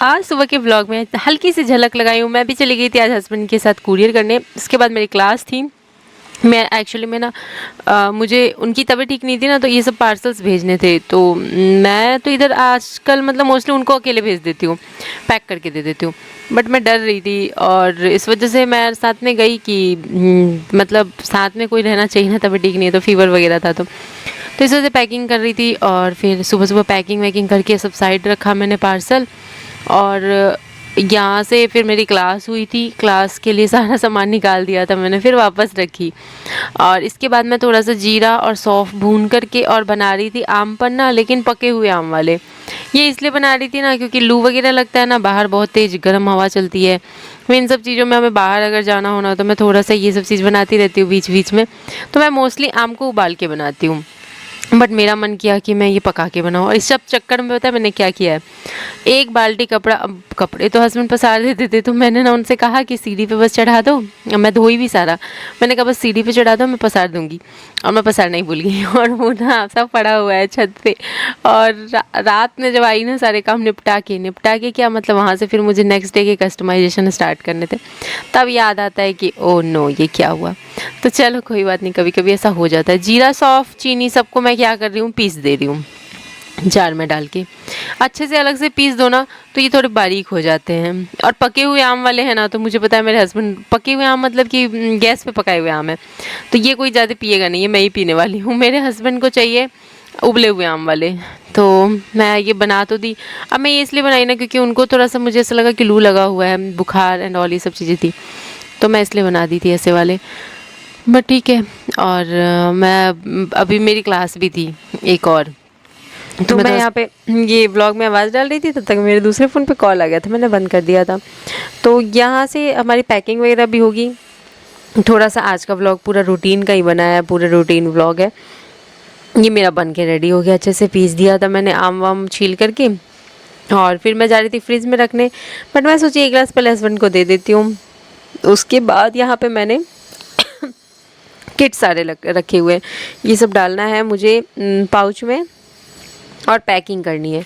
आज सुबह के व्लॉग में हल्की सी झलक लगाई हूँ। मैं भी चली गई थी आज हस्बैंड के साथ कुरियर करने। इसके बाद मेरी क्लास थी। मैं एक्चुअली में ना मुझे उनकी तबीयत ठीक नहीं थी ना, तो ये सब पार्सल्स भेजने थे। तो मैं तो इधर आजकल मतलब मोस्टली उनको अकेले भेज देती हूँ, पैक करके दे देती हूँ। बट मैं डर रही थी और इस वजह से मैं साथ में गई कि मतलब साथ में कोई रहना चाहिए ना, तबीयत ठीक नहीं है तो फीवर वगैरह था तो इस वजह से पैकिंग कर रही थी। और फिर सुबह सुबह पैकिंग वैकिंग करके सब साइड रखा मैंने पार्सल। और यहाँ से फिर मेरी क्लास हुई थी, क्लास के लिए सारा सामान निकाल दिया था मैंने, फिर वापस रखी। और इसके बाद मैं थोड़ा सा जीरा और सौंफ भून करके और बना रही थी आम पन्ना, लेकिन पके हुए आम वाले। ये इसलिए बना रही थी ना क्योंकि लू वगैरह लगता है ना, बाहर बहुत तेज़ गर्म हवा चलती है। मैं इन सब चीज़ों में हमें बाहर अगर जाना होना तो मैं थोड़ा सा ये सब चीज़ बनाती रहती हूँ बीच बीच में। तो मैं मोस्टली आम को उबाल के बनाती हूँ, बट मेरा मन किया कि मैं ये पका के बनाऊँ। और इस सब चक्कर में पता है मैंने क्या किया है, एक बाल्टी कपड़ा, अब कपड़े तो हस्बैंड पसार देते थे तो मैंने ना उनसे कहा कि सीढ़ी पे बस चढ़ा दो। मैं धोई भी सारा, मैंने कहा बस सीढ़ी पे चढ़ा दो, मैं पसार दूंगी। और मैं पसारना ही भूल गई और वो ना सब पड़ा हुआ है छत पे। और रात में जब आई ना सारे काम निपटा के क्या मतलब वहाँ से फिर मुझे नेक्स्ट डे के कस्टमाइजेशन स्टार्ट करने थे, तब याद आता है कि ओ नो ये क्या हुआ। तो चलो कोई बात नहीं, कभी कभी ऐसा हो जाता है। जीरा सौंफ चीनी सबको मैं क्या कर रही हूँ, पीस दे रही हूँ जार में डाल के। अच्छे से अलग से पीस दो ना तो ये थोड़े बारीक हो जाते हैं। और पके हुए आम वाले हैं ना, तो मुझे पता है मेरे हस्बैंड, पके हुए आम मतलब कि गैस पे पकाए हुए आम है, तो ये कोई ज़्यादा पिएगा नहीं, ये मैं ही पीने वाली हूँ। मेरे हस्बैंड को चाहिए उबले हुए आम वाले। तो मैं ये बना तो दी। अब मैं ये इसलिए बनाई ना क्योंकि उनको थोड़ा सा मुझे ऐसा लगा कि लू लगा हुआ है, बुखार एंड ऑल ये सब चीज़ें थी, तो मैं इसलिए बना दी थी ऐसे वाले। बट ठीक है। और मैं अभी मेरी क्लास भी थी एक और, तो मैं यहाँ पे ये ब्लॉग में आवाज़ डाल रही थी, तब तक मेरे दूसरे फ़ोन पे कॉल आ गया था, मैंने बंद कर दिया था। तो यहाँ से हमारी पैकिंग वगैरह भी होगी। थोड़ा सा आज का व्लॉग पूरा रूटीन का ही बनाया है, पूरा रूटीन व्लॉग है। ये मेरा बन के रेडी हो गया, अच्छे से पीस दिया था मैंने आम वाम छील करके। और फिर मैं जा रही थी फ्रिज में रखने, बट मैं सोची एक गिलास पहले हस्बैंड को दे देती हूँ। उसके बाद यहाँ पे मैंने किट सारे रखे हुए हैं, ये सब डालना है मुझे पाउच में और पैकिंग करनी है।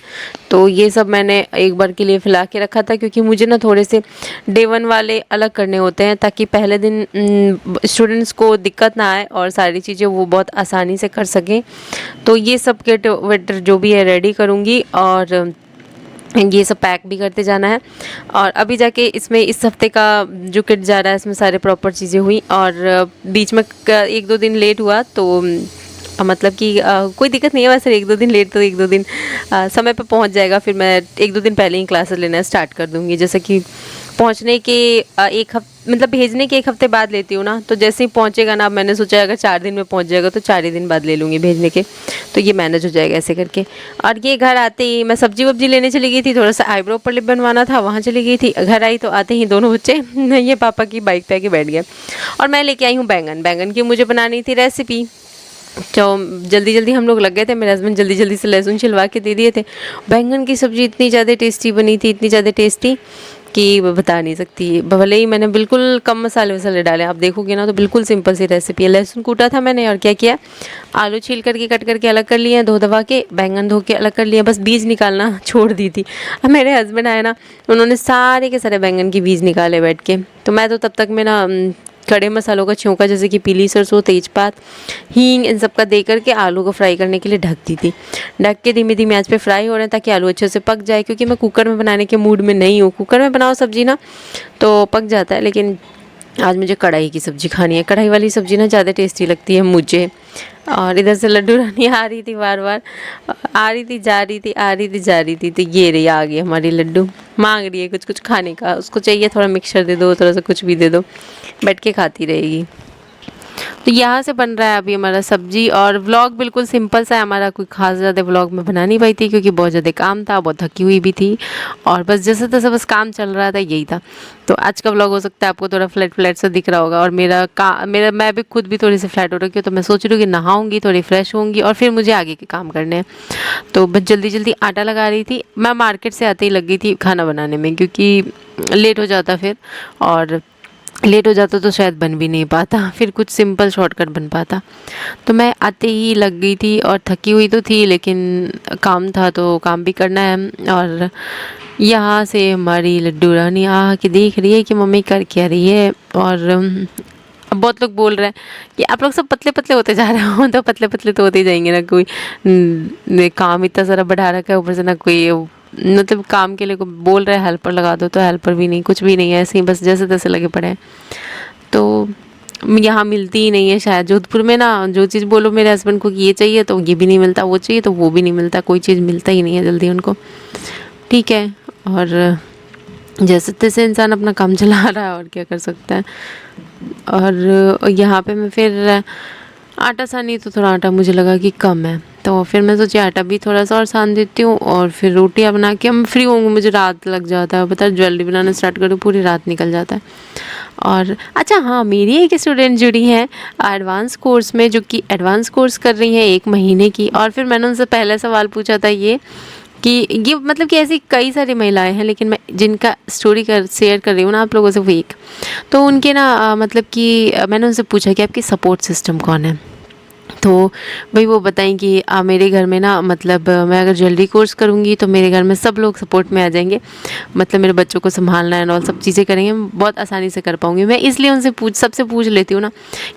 तो ये सब मैंने एक बार के लिए फैला के रखा था क्योंकि मुझे ना थोड़े से डे वन वाले अलग करने होते हैं, ताकि पहले दिन स्टूडेंट्स को दिक्कत ना आए और सारी चीज़ें वो बहुत आसानी से कर सकें। तो ये सब किट वेट जो भी है रेडी करूँगी और ये सब पैक भी करते जाना है। और अभी जाके इसमें इस हफ्ते का जो किट जा रहा है इसमें सारे प्रॉपर चीज़ें हुई। और बीच में 1-2 दिन लेट हुआ तो मतलब कि कोई दिक्कत नहीं है, वैसे 1-2 दिन लेट तो 1-2 दिन समय पे पहुंच जाएगा। फिर मैं 1-2 दिन पहले ही क्लासेस लेना स्टार्ट कर दूंगी। जैसे कि पहुंचने के एक हफ्ते मतलब भेजने के 1 हफ्ते बाद लेती हूँ ना, तो जैसे ही पहुंचेगा ना, मैंने सोचा अगर 4 दिन में पहुंच जाएगा तो 4 ही दिन बाद ले लूँगी भेजने के, तो ये मैनेज हो जाएगा ऐसे करके। और ये घर आते ही मैं सब्जी वब्जी लेने चली गई थी, थोड़ा सा आईब्रो पर लिप बनवाना था, वहाँ चली गई थी। घर आई तो आते ही दोनों बच्चे ये पापा की बाइक पे आके बैठ गए। और मैं लेके आई हूँ बैंगन की मुझे बनानी थी रेसिपी। तो जल्दी जल्दी हम लोग लग गए थे, मेरे हस्बैंड जल्दी जल्दी से लहसुन छिलवा के दे दिए थे। बैंगन की सब्ज़ी इतनी ज़्यादा टेस्टी बनी थी, इतनी ज़्यादा टेस्टी कि बता नहीं सकती। भले ही मैंने बिल्कुल कम मसाले वसाले डाले, आप देखोगे ना तो बिल्कुल सिंपल सी रेसिपी है। लहसुन कूटा था मैंने और क्या किया, आलू छील करके कट करके अलग कर लिए, धो धवा के बैंगन धो के अलग कर लिए, बस बीज निकालना छोड़ दी थी। अब मेरे हस्बैंड आए ना, उन्होंने सारे के सारे बैंगन के बीज निकाले बैठ के। तो मैं तो तब तक में ना खड़े मसालों का छौंका जैसे कि पीली सरसों, तेजपात, हींग, इन सब का दे करके आलू को फ्राई करने के लिए ढक दी थी। ढक के धीमी धीमी आंच पे फ्राई हो रहे हैं ताकि आलू अच्छे से पक जाए, क्योंकि मैं कुकर में बनाने के मूड में नहीं हूँ। कुकर में बनाओ सब्जी ना तो पक जाता है, लेकिन आज मुझे कढ़ाई की सब्ज़ी खानी है। कढ़ाई वाली सब्ज़ी ना ज़्यादा टेस्टी लगती है मुझे। और इधर से लड्डू रानी आ रही थी, बार बार आ रही थी जा रही थी, आ रही थी जा रही थी। तो ये रही आ गई हमारी लड्डू, मांग रही है कुछ कुछ खाने का, उसको चाहिए थोड़ा मिक्सचर दे दो, थोड़ा सा कुछ भी दे दो, बैठ के खाती रहेगी। तो यहाँ से बन रहा है अभी हमारा सब्जी। और व्लॉग बिल्कुल सिंपल सा है हमारा, कोई खास ज़्यादा व्लॉग में बना नहीं पाई थी क्योंकि बहुत ज़्यादा काम था, बहुत थकी हुई भी थी और बस जैसे तैसे बस काम चल रहा था, यही था। तो आज का व्लॉग हो सकता है आपको थोड़ा फ्लैट फ्लैट सा दिख रहा होगा। और मेरा मैं भी खुद भी थोड़ी सी फ्लैट हो रखी हूँ, तो मैं सोच रही हूँ कि नहाऊंगी, थोड़ी फ्रेश होंगी और फिर मुझे आगे के काम करने हैं। तो बस जल्दी जल्दी आटा लगा रही थी। मैं मार्केट से आते ही लग गई थी खाना बनाने में, क्योंकि लेट हो जाता फिर, और लेट हो जाता तो शायद बन भी नहीं पाता, फिर कुछ सिंपल शॉर्टकट बन पाता। तो मैं आते ही लग गई थी और थकी हुई तो थी, लेकिन काम था तो काम भी करना है। और यहाँ से हमारी लड्डू रानी आ के देख रही है कि मम्मी कर क्या रही है। और अब बहुत लोग बोल रहे हैं कि आप लोग सब पतले पतले होते जा रहे हो। तो पतले पतले तो होते ही जाएंगे ना, कोई काम इतना सारा बढ़ा रखा है, ऊपर से ना कोई मतलब काम के लिए कोई बोल रहा है हेल्पर लगा दो, तो हेल्पर भी नहीं, कुछ भी नहीं है, ऐसे ही बस जैसे तैसे लगे पड़े हैं। तो यहाँ मिलती ही नहीं है शायद जोधपुर में ना, जो चीज़ बोलो मेरे हस्बैंड को कि ये चाहिए तो ये भी नहीं मिलता, वो चाहिए तो वो भी नहीं मिलता, कोई चीज़ मिलता ही नहीं है जल्दी उनको। ठीक है, और जैसे तैसे इंसान अपना काम चला रहा है, और क्या कर सकता है। और यहाँ पे मैं फिर आटा सानी, तो थोड़ा आटा मुझे लगा कि कम है, तो फिर मैं सोची आटा भी थोड़ा सा और सान देती हूँ, और फिर रोटियाँ बना के हम फ्री होंगे। मुझे रात लग जाता है, पता है, ज्वेलरी बनाना स्टार्ट करूँ पूरी रात निकल जाता है। और अच्छा हाँ, मेरी एक स्टूडेंट जुड़ी है एडवांस कोर्स में, जो कि एडवांस कोर्स कर रही हैं 1 महीने की। और फिर मैंने उनसे पहला सवाल पूछा था ये कि ये मतलब कि ऐसी कई सारी महिलाएं हैं, लेकिन मैं जिनका स्टोरी शेयर कर रही हूँ ना आप लोगों से, वो एक तो उनके ना मतलब कि मैंने उनसे पूछा कि आपकी सपोर्ट सिस्टम कौन है। तो भाई वो बताएं कि मेरे घर में ना मतलब मैं अगर ज्वेलरी कोर्स करूँगी तो मेरे घर में सब लोग सपोर्ट में आ जाएंगे, मतलब मेरे बच्चों को संभालना है और सब चीज़ें करेंगे, मैं बहुत आसानी से कर पाऊँगी। मैं इसलिए उनसे सबसे पूछ लेती हूँ ना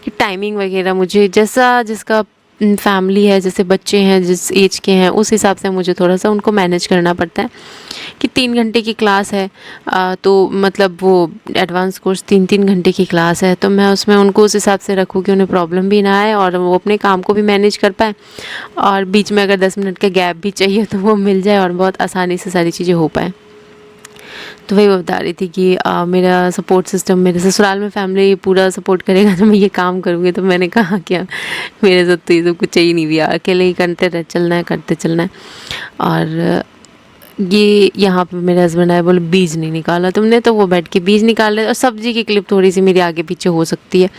कि टाइमिंग वगैरह, मुझे जैसा जिसका फैमिली है, जैसे बच्चे हैं जिस एज के हैं, उस हिसाब से मुझे थोड़ा सा उनको मैनेज करना पड़ता है। कि 3 घंटे की क्लास है, तो मतलब वो एडवांस कोर्स 3-3 घंटे की क्लास है, तो मैं उसमें उनको उस हिसाब से रखूँ कि उन्हें प्रॉब्लम भी ना आए और वो अपने काम को भी मैनेज कर पाए, और बीच में अगर 10 मिनट का गैप भी चाहिए तो वो मिल जाए, और बहुत आसानी से सारी चीज़ें हो पाए। तो वही वो बता रही थी कि मेरा सपोर्ट सिस्टम, मेरे ससुराल में फैमिली पूरा सपोर्ट करेगा तो मैं ये काम करूँगी। तो मैंने कहा क्या, मेरे साथ तो ये सब कुछ चाहिए नहीं भैया, अकेले ही करते रह चलना है, करते चलना है। और ये यहाँ पे मेरे हस्बैंड आए, बोले बीज नहीं निकाला तुमने, तो वो बैठ के बीज निकाल रहे। और सब्जी की क्लिप थोड़ी सी मेरी आगे पीछे हो सकती है,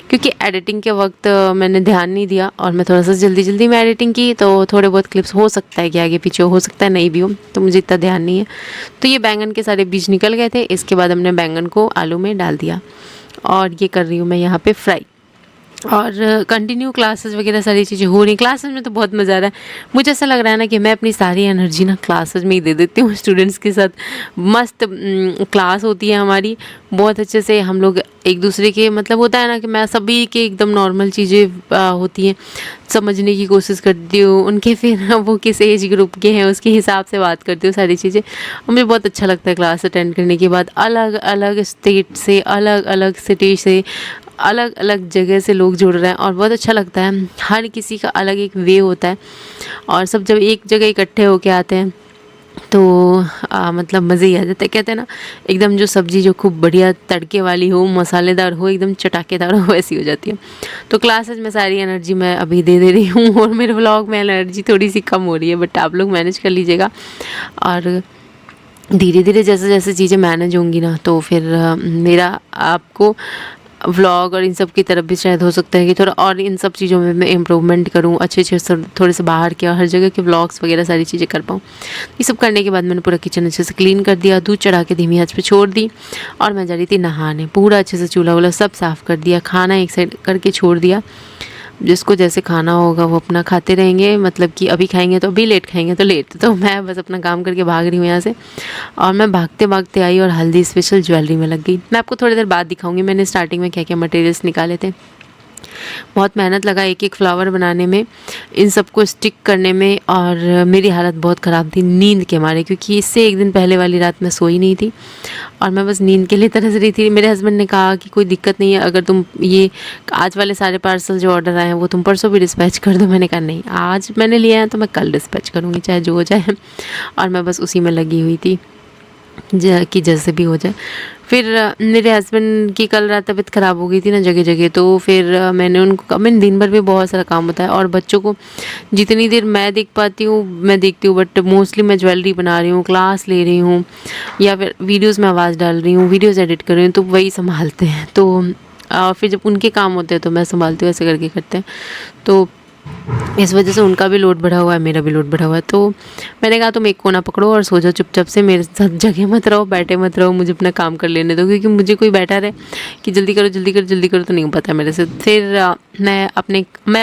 क्योंकि एडिटिंग के वक्त मैंने ध्यान नहीं दिया और मैं थोड़ा सा जल्दी जल्दी में एडिटिंग की, तो थोड़े बहुत क्लिप्स हो सकता है कि आगे पीछे हो सकता है नहीं भी हो, तो मुझे इतना ध्यान नहीं है। तो ये बैंगन के सारे बीज निकल गए थे। इसके बाद हमने बैंगन को आलू में डाल दिया, और ये कर रही हूँ मैं यहाँ पे फ्राई। और कंटिन्यू क्लासेस वगैरह सारी चीज़ें हो रही। क्लासेस में तो बहुत मज़ा आ रहा है। मुझे ऐसा लग रहा है ना कि मैं अपनी सारी एनर्जी ना क्लासेस में ही दे देती हूँ। स्टूडेंट्स के साथ मस्त क्लास होती है हमारी, बहुत अच्छे से हम लोग एक दूसरे के, मतलब होता है ना कि मैं सभी के एकदम नॉर्मल चीज़ें होती हैं समझने की कोशिश करती हूँ उनके, फिर वो किस एज ग्रुप के हैं उसके हिसाब से बात करती हूँ सारी चीज़ें। और मुझे बहुत अच्छा लगता है क्लास अटेंड करने के बाद। अलग अलग स्टेट से, अलग अलग सिटी से, अलग अलग जगह से लोग जुड़ रहे हैं, और बहुत अच्छा लगता है। हर किसी का अलग एक वे होता है, और सब जब एक जगह इकट्ठे होके आते हैं तो मतलब मज़े ही आ जाते हैं। कहते हैं ना, एकदम जो सब्ज़ी जो खूब बढ़िया तड़के वाली हो, मसालेदार हो, एकदम चटाकेदार हो, वैसी हो जाती है। तो क्लासेस में सारी एनर्जी मैं अभी दे रही हूँ, और मेरे व्लॉग में एनर्जी थोड़ी सी कम हो रही है, बट आप लोग मैनेज कर लीजिएगा। और धीरे धीरे जैसे जैसे चीज़ें मैनेज होंगी ना, तो फिर मेरा आपको व्लॉग और इन सब की तरफ भी शायद हो सकता है कि थोड़ा और इन सब चीज़ों में मैं इम्प्रूवमेंट करूँ, अच्छे अच्छे थोड़े से बाहर के और हर जगह के व्लॉग्स वगैरह सारी चीज़ें कर पाऊँ। ये सब करने के बाद मैंने पूरा किचन अच्छे से क्लीन कर दिया, दूध चढ़ा के धीमी आंच पे छोड़ दी, और मैं जा रही थी नहाने। पूरा अच्छे से चूल्हा वूल्हा सब साफ़ कर दिया, खाना एक साइड करके छोड़ दिया। जिसको जैसे खाना होगा वो अपना खाते रहेंगे, मतलब कि अभी खाएंगे तो अभी, लेट खाएंगे तो लेट। तो मैं बस अपना काम करके भाग रही हूँ यहाँ से। और मैं भागते भागते आई और हल्दी स्पेशल ज्वेलरी में लग गई। मैं आपको थोड़ी देर बाद दिखाऊंगी मैंने स्टार्टिंग में क्या क्या मटेरियल्स निकाले थे। बहुत मेहनत लगा एक एक फ्लावर बनाने में, इन सबको स्टिक करने में, और मेरी हालत बहुत ख़राब थी नींद के मारे, क्योंकि इससे एक दिन पहले वाली रात मैं सोई नहीं थी, और मैं बस नींद के लिए तरस रही थी। मेरे हस्बैंड ने कहा कि कोई दिक्कत नहीं है, अगर तुम ये आज वाले सारे पार्सल जो ऑर्डर आए हैं वो तुम परसों भी डिस्पैच कर दो। मैंने कहा नहीं, आज मैंने लिया है तो मैं कल डिस्पैच करूँगी, चाहे जो हो जाए। और मैं बस उसी में लगी हुई थी कि जैसे भी हो जाए। फिर मेरे हस्बैंड की कल रात तबीयत ख़राब हो गई थी ना जगह जगह, तो फिर मैंने उनको, मैंने दिन भर भी बहुत सारा काम होता है, और बच्चों को जितनी देर मैं देख पाती हूँ मैं देखती हूँ, बट मोस्टली मैं ज्वेलरी बना रही हूँ, क्लास ले रही हूँ, या फिर वीडियोज़ में आवाज़ डाल रही हूँ, वीडियोज़ एडिट कर रही हूँ, तो वही संभालते हैं। तो फिर जब उनके काम होते हैं तो मैं संभालती हूँ, ऐसे करके करते हैं। तो इस वजह से उनका भी लोड बढ़ा हुआ है, मेरा भी लोड बढ़ा हुआ है। तो मैंने कहा तुम एक कोना पकड़ो और सो जाओ चुपचाप से, मेरे साथ जगह मत रहो, बैठे मत रहो, मुझे अपना काम कर लेने दो। क्योंकि मुझे कोई बैठा रहे कि जल्दी करो जल्दी करो जल्दी करो तो नहीं हो पाता मेरे से। फिर मैं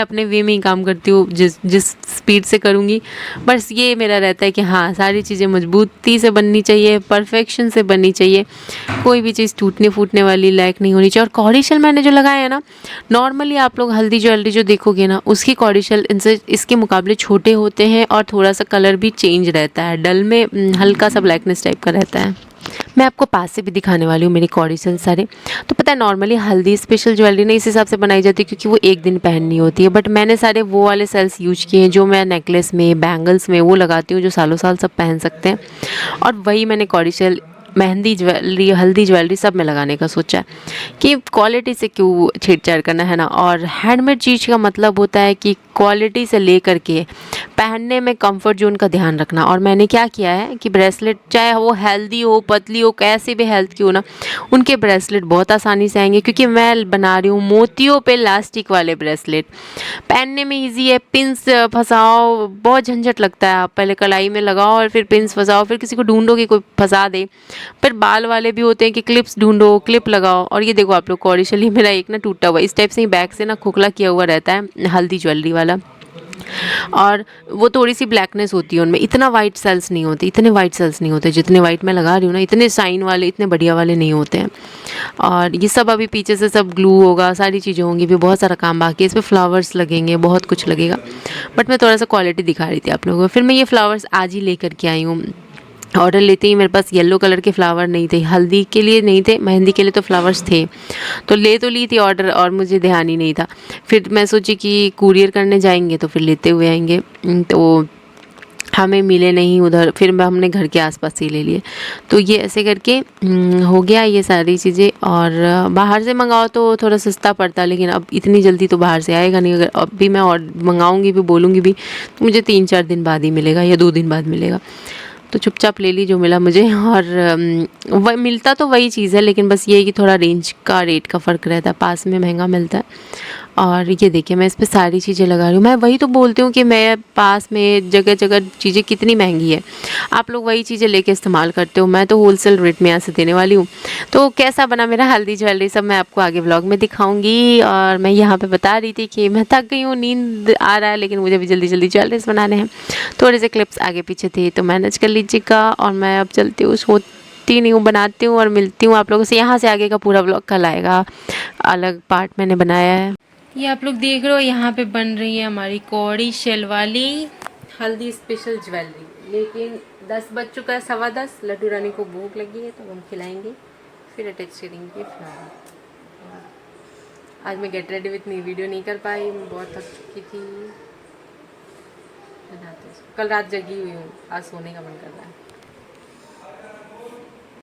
अपने वे में ही काम करती हूँ, जिस जिस स्पीड से करूँगी। बस ये मेरा रहता है कि हाँ, सारी चीज़ें मजबूती से बननी चाहिए, परफेक्शन से बननी चाहिए, कोई भी चीज़ टूटने फूटने वाली लायक नहीं होनी चाहिए। और कौड़ी शेल मैंने जो लगाया है ना, नॉर्मली आप लोग हल्दी ज्वेलरी जो देखोगे ना, उसकी कौड़ी शेल इनसे इसके मुकाबले छोटे होते हैं और थोड़ा सा कलर भी चेंज रहता है, डल में हल्का सा ब्लैकनेस टाइप का रहता है। मैं आपको पास से भी दिखाने वाली हूँ मेरी कौड़ी शेल सारे। तो पता है नॉर्मली हल्दी स्पेशल ज्वेलरी ना इस हिसाब से बनाई जाती है क्योंकि वो एक दिन पहननी होती है, बट मैंने सारे वो वाले सेल्स यूज किए हैं जो मैं नेकलेस में, बैंगल्स में वो लगाती हूँ, जो सालों साल सब पहन सकते हैं। और वही मैंने कौड़ी शेल, मेहंदी ज्वेलरी, हल्दी ज्वेलरी सब में लगाने का सोचा है कि क्वालिटी से क्यों छेड़छाड़ करना, है ना। और हैंडमेड चीज़ का मतलब होता है कि क्वालिटी से लेकर के पहनने में कंफर्ट जोन का ध्यान रखना। और मैंने क्या किया है कि ब्रेसलेट चाहे वो हेल्दी हो, पतली हो, कैसे भी हेल्थ की हो ना, उनके ब्रेसलेट बहुत आसानी से आएंगे क्योंकि मैं बना रही हूँ मोतियों पे लास्टिक वाले ब्रेसलेट। पहनने में इजी है, पिंस फंसाओ बहुत झंझट लगता है, आप पहले कलाई में लगाओ और फिर पिंस फंसाओ, फिर किसी को ढूंढो कि कोई फंसा दे। फिर बाल वाले भी होते हैं कि क्लिप्स ढूंढो, क्लिप लगाओ। और ये देखो आप लोग कौड़ी शेल मेरा एक ना टूटा हुआ, इस टाइप से ही बैक से ना खोखला किया हुआ रहता है हल्दी ज्वेलरी वाला। और वो थोड़ी सी ब्लैकनेस होती है उनमें, इतना वाइट सेल्स नहीं होते, इतने वाइट सेल्स नहीं होते जितने वाइट मैं लगा रही हूँ ना, इतने शाइन वाले, इतने बढ़िया वाले नहीं होते हैं। और ये सब अभी पीछे से सब ग्लू होगा, सारी चीज़ें होंगी, भी बहुत सारा काम बाकी है, इस पर फ्लावर्स लगेंगे, बहुत कुछ लगेगा। बट मैं थोड़ा सा क्वालिटी दिखा रही थी आप लोगों को। फिर मैं ये फ्लावर्स आज ही लेकर के आई हूँ। ऑर्डर लेते ही मेरे पास येलो कलर के फ्लावर नहीं थे, हल्दी के लिए नहीं थे, मेहंदी के लिए तो फ्लावर्स थे, तो ले तो ली थी ऑर्डर और मुझे ध्यान ही नहीं था। फिर मैं सोची कि कुरियर करने जाएंगे तो फिर लेते हुए आएंगे, तो हमें मिले नहीं उधर, फिर हमने घर के आसपास से ही ले लिए। तो ये ऐसे करके हो गया ये सारी चीज़ें। और बाहर से मंगाओ तो थोड़ा सस्ता पड़ता है, लेकिन अब इतनी जल्दी तो बाहर से आएगा नहीं। अगर अब भी मैं और मंगाऊंगी भी, बोलूँगी भी, तो मुझे 3-4 दिन बाद ही मिलेगा या 2 दिन बाद मिलेगा। तो चुपचाप ले ली जो मिला मुझे। और वह मिलता तो वही चीज़ है, लेकिन बस ये है कि थोड़ा रेंज का, रेट का फ़र्क रहता है, पास में महंगा मिलता है। और ये देखिए मैं इस पे सारी चीज़ें लगा रही हूँ। मैं वही तो बोलती हूँ कि मैं पास में जगह जगह चीज़ें कितनी महंगी है, आप लोग वही चीज़ें लेके इस्तेमाल करते हो, मैं तो होलसेल रेट में यहाँ से देने वाली हूँ। तो कैसा बना मेरा हल्दी ज्वेलरी सब मैं आपको आगे व्लॉग में दिखाऊंगी। और मैं यहाँ पे बता रही थी कि मैं थक गई हूँ, नींद आ रहा है, लेकिन मुझे भी जल्दी जल्दी ज्वेलरीज बनाने हैं। थोड़े से क्लिप्स आगे पीछे थे तो मैनेज कर लीजिएगा। और मैं अब चलती हूँ, सोती नहीं हूँ, बनाती हूँ और मिलती हूँ आप लोगों से। यहाँ से आगे का पूरा व्लॉग कल आएगा, अलग पार्ट मैंने बनाया है। ये आप लोग देख रहे हो, यहाँ पे बन रही है हमारी कौड़ी शेल वाली हल्दी स्पेशल ज्वेलरी। लेकिन 10 बज चुका है, 10:15, लड्डू रानी को भूख लगी है तो हम खिलाएंगे, फिर अटैच करेंगे फ्लावर। आज मैं get ready with me video नहीं कर पाई, मैं बहुत थक चुकी थी। कल रात जगी हुई हूँ, आज सोने का मन कर रहा है।